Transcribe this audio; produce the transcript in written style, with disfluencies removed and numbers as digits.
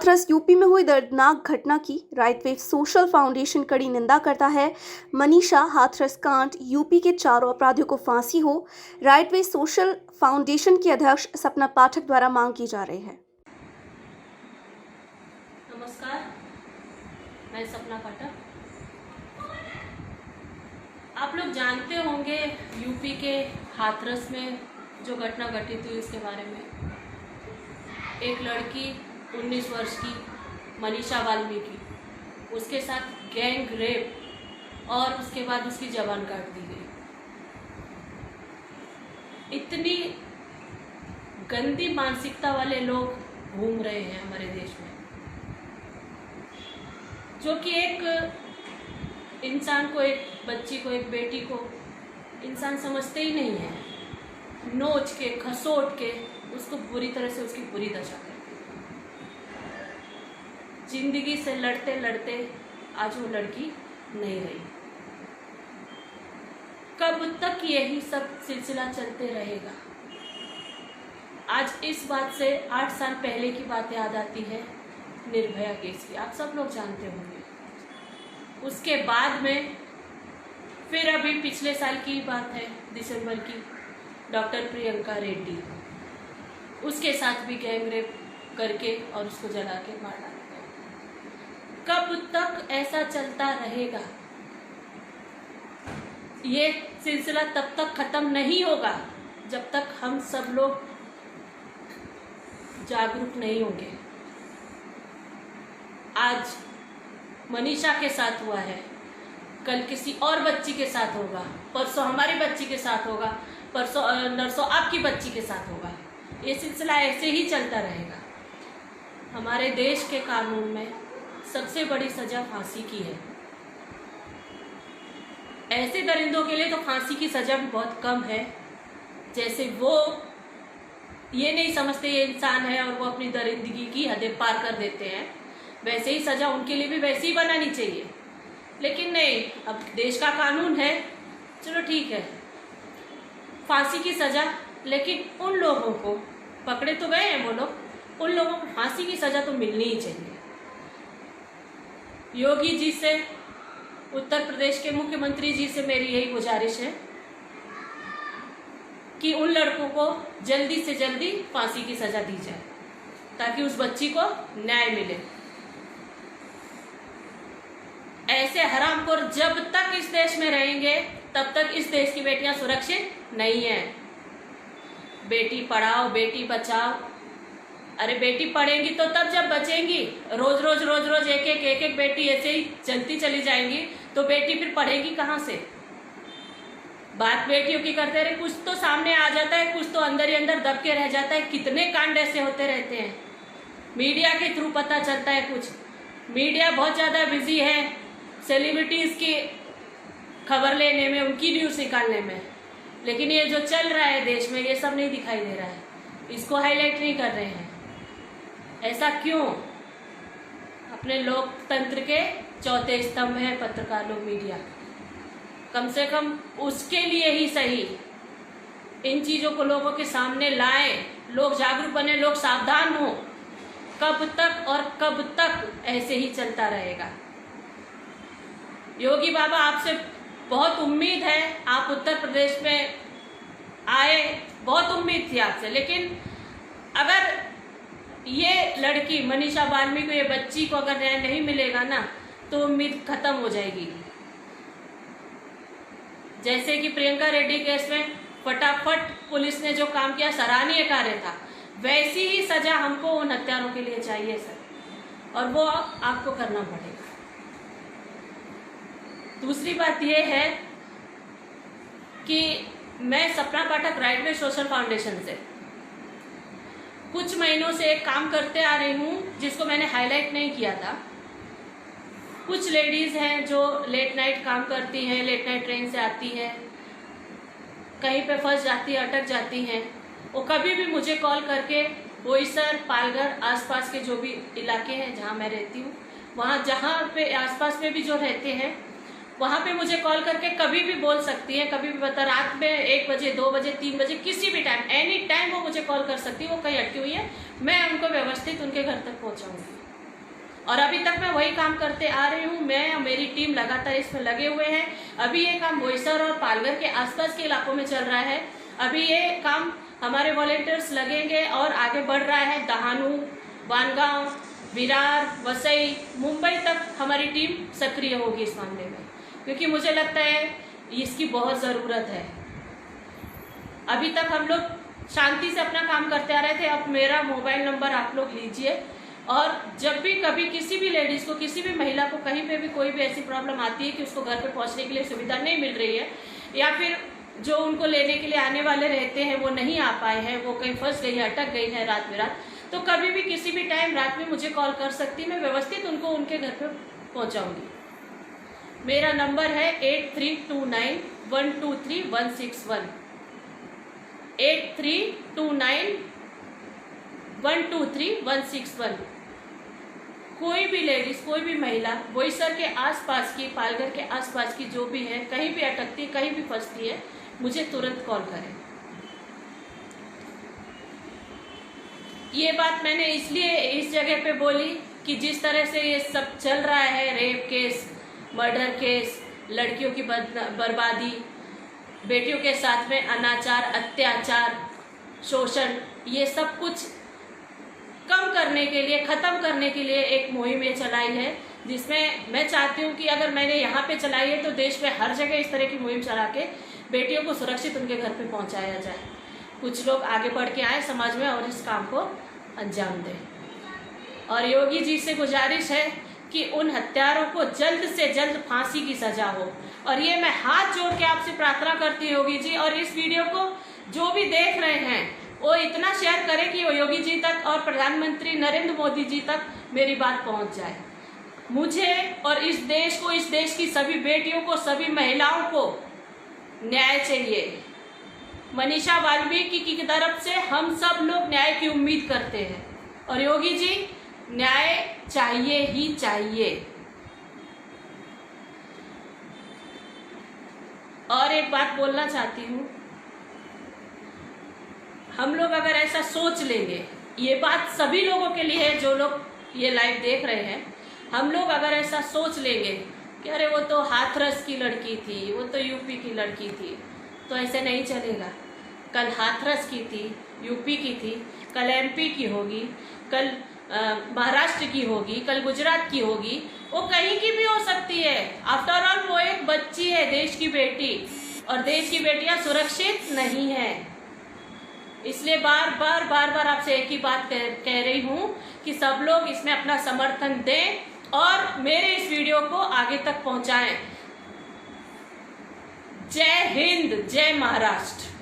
Hathras UP में हुई दर्दनाक घटना की राइट वेव सोशल फाउंडेशन कड़ी निंदा करता है। मनीषा हाथरस कांड यूपी के चारों अपराधियों को फांसी हो, राइट वेव सोशल फाउंडेशन की अध्यक्ष सपना पाठक द्वारा मांग की जा रही है। नमस्कार, मैं सपना पाठक। आप लोग जानते होंगे यूपी के हाथरस में जो घटना घटित हुई उसके बारे में। एक लड़की 19 वर्ष की मनीषा वाल्मीकि, उसके साथ गैंग रेप और उसके बाद उसकी जबान काट दी गई। इतनी गंदी मानसिकता वाले लोग घूम रहे हैं हमारे देश में, जो कि एक इंसान को, एक बच्ची को, एक बेटी को इंसान समझते ही नहीं है। नोच के, खसोट के उसको बुरी तरह से उसकी बुरी दशा करते। जिंदगी से लड़ते लड़ते आज वो लड़की नहीं रही। कब तक यही सब सिलसिला चलते रहेगा? आज इस बात से 8 साल पहले की बात याद आती है, निर्भया केस की। आप सब लोग जानते होंगे। उसके बाद में फिर अभी पिछले साल की बात है, दिसंबर की, डॉक्टर प्रियंका रेड्डी, उसके साथ भी गैंग रेप करके और उसको जला के मार डाला गया। कब तक ऐसा चलता रहेगा? ये सिलसिला तब तक खत्म नहीं होगा जब तक हम सब लोग जागरूक नहीं होंगे। आज मनीषा के साथ हुआ है, कल किसी और बच्ची के साथ होगा, परसों हमारी बच्ची के साथ होगा, परसों नरसों आपकी बच्ची के साथ होगा। ये सिलसिला ऐसे ही चलता रहेगा। हमारे देश के कानून में सबसे बड़ी सजा फांसी की है। ऐसे दरिंदों के लिए तो फांसी की सजा भी बहुत कम है। जैसे वो ये नहीं समझते ये इंसान है और वो अपनी दरिंदगी की हदें पार कर देते हैं, वैसे ही सजा उनके लिए भी वैसे ही बनानी चाहिए। लेकिन नहीं, अब देश का कानून है, चलो ठीक है, फांसी की सजा। लेकिन उन लोगों को पकड़े तो गए हैं वो लोग, उन लोगों को फांसी की सजा तो मिलनी ही चाहिए। योगी जी से, उत्तर प्रदेश के मुख्यमंत्री जी से मेरी यही गुजारिश है कि उन लड़कों को जल्दी से जल्दी फांसी की सजा दी जाए ताकि उस बच्ची को न्याय मिले। ऐसे हरामखोर जब तक इस देश में रहेंगे तब तक इस देश की बेटियां सुरक्षित नहीं है। बेटी पढ़ाओ, बेटी बचाओ। अरे बेटी पढ़ेंगी तो तब जब बचेंगी। रोज रोज एक बेटी ऐसे ही चलती चली जाएंगी तो बेटी फिर पढ़ेगी कहाँ से? बात बेटियों की करते रहे, कुछ तो सामने आ जाता है, कुछ तो अंदर ही अंदर दब के रह जाता है। कितने कांड ऐसे होते रहते हैं, मीडिया के थ्रू पता चलता है। कुछ मीडिया बहुत ज्यादा बिजी है सेलिब्रिटीज की खबर लेने में, उनकी न्यूज निकालने में, लेकिन ये जो चल रहा है देश में ये सब नहीं दिखाई दे रहा है, इसको हाईलाइट नहीं कर रहे हैं। ऐसा क्यों? अपने लोकतंत्र के चौथे स्तंभ है पत्रकार लोग, मीडिया। कम से कम उसके लिए ही सही इन चीजों को लोगों के सामने लाएं, लोग जागरूक बने, लोग सावधान हो। कब तक और कब तक ऐसे ही चलता रहेगा? योगी बाबा, आपसे बहुत उम्मीद है, आप उत्तर प्रदेश में आए, बहुत उम्मीद थी आपसे। लेकिन अगर ये लड़की मनीषा वाल्मीकि को, ये बच्ची को अगर न्याय नहीं मिलेगा ना तो उम्मीद खत्म हो जाएगी। जैसे कि प्रियंका रेड्डी केस में फटाफट पुलिस ने जो काम किया, सराहनीय कार्य था, वैसी ही सजा हमको उन हत्यारों के लिए चाहिए सर, और वो आपको करना पड़ेगा। दूसरी बात यह है कि मैं सपना पाठक राइट वेव सोशल फाउंडेशन से कुछ महीनों से एक काम करते आ रही हूँ जिसको मैंने हाईलाइट नहीं किया था। कुछ लेडीज हैं जो लेट नाइट काम करती हैं, लेट नाइट ट्रेन से आती हैं, कहीं पे फंस जाती है, अटक जाती हैं। वो कभी भी मुझे कॉल करके बोईसर, पालघर, आसपास के जो भी इलाके हैं जहाँ मैं रहती हूँ, वहाँ जहाँ पे आसपास में भी जो रहते हैं वहाँ पे मुझे कॉल करके कभी भी बोल सकती है, कभी भी बता, रात में 1 बजे, 2 बजे, 3 बजे, किसी भी टाइम, एनी टाइम वो मुझे कॉल कर सकती है। वो कहीं अटकी हुई है, मैं उनको व्यवस्थित उनके घर तक पहुँचाऊँगी। और अभी तक मैं वही काम करते आ रही हूँ। मैं और मेरी टीम लगातार इसमें लगे हुए हैं। अभी ये काम बोईसर और पालघर के आसपास के इलाकों में चल रहा है। अभी ये काम हमारे वॉलेंटियर्स लगेंगे और आगे बढ़ रहा है। दहानू, बानगांव, विरार, वसई, मुंबई तक हमारी टीम सक्रिय होगी इस मामले में, क्योंकि मुझे लगता है इसकी बहुत ज़रूरत है। अभी तक हम लोग शांति से अपना काम करते आ रहे थे। अब मेरा मोबाइल नंबर आप लोग लीजिए, और जब भी कभी किसी भी लेडीज़ को, किसी भी महिला को कहीं पे भी कोई भी ऐसी प्रॉब्लम आती है कि उसको घर पे पहुंचने के लिए सुविधा नहीं मिल रही है, या फिर जो उनको लेने के लिए आने वाले रहते हैं वो नहीं आ पाए हैं, वो कहीं फंस गई है, अटक गई है रात में रात, तो कभी भी किसी भी टाइम रात में मुझे कॉल कर सकती। मैं व्यवस्थित उनको उनके घर पे पहुंचाऊंगी। मेरा नंबर है 8329123161, 8329123161। कोई भी लेडीज, कोई भी महिला बोईसर के आसपास की, पालघर के आसपास की जो भी है, कहीं भी अटकती है, कहीं भी फंसती है, मुझे तुरंत कॉल करें। ये बात मैंने इसलिए इस जगह पे बोली कि जिस तरह से ये सब चल रहा है, रेप केस, मर्डर केस, लड़कियों की बर्बादी, बेटियों के साथ में अनाचार, अत्याचार, शोषण, ये सब कुछ कम करने के लिए, ख़त्म करने के लिए एक मुहिम ये चलाई है, जिसमें मैं चाहती हूँ कि अगर मैंने यहाँ पे चलाई है तो देश में हर जगह इस तरह की मुहिम चला के बेटियों को सुरक्षित उनके घर पे पहुँचाया जाए। कुछ लोग आगे बढ़ के आए समाज में और इस काम को अंजाम दें। और योगी जी से गुजारिश है कि उन हत्यारों को जल्द से जल्द फांसी की सजा हो। और ये मैं हाथ जोड़ के आपसे प्रार्थना करती हूँ योगी जी, और इस वीडियो को जो भी देख रहे हैं वो इतना शेयर करें कि वो योगी जी तक और प्रधानमंत्री नरेंद्र मोदी जी तक मेरी बात पहुंच जाए। मुझे और इस देश को, इस देश की सभी बेटियों को, सभी महिलाओं को न्याय चाहिए। मनीषा वाल्मीकि की तरफ से हम सब लोग न्याय की उम्मीद करते हैं, और योगी जी न्याय चाहिए ही चाहिए। और एक बात बोलना चाहती हूँ, हम लोग अगर ऐसा सोच लेंगे, ये बात सभी लोगों के लिए है जो लोग ये लाइव देख रहे हैं, हम लोग अगर ऐसा सोच लेंगे कि अरे वो तो हाथरस की लड़की थी, वो तो यूपी की लड़की थी, तो ऐसे नहीं चलेगा। कल हाथरस की थी, यूपी की थी, कल एमपी की होगी, कल महाराष्ट्र की होगी, कल गुजरात की होगी, वो कहीं की भी हो सकती है। आफ्टर ऑल वो एक बच्ची है, देश की बेटी, और देश की बेटियां सुरक्षित नहीं है। इसलिए बार बार आपसे एक ही बात कह रही हूँ कि सब लोग इसमें अपना समर्थन दें और मेरे इस वीडियो को आगे तक पहुंचाएं। जय हिंद, जय महाराष्ट्र।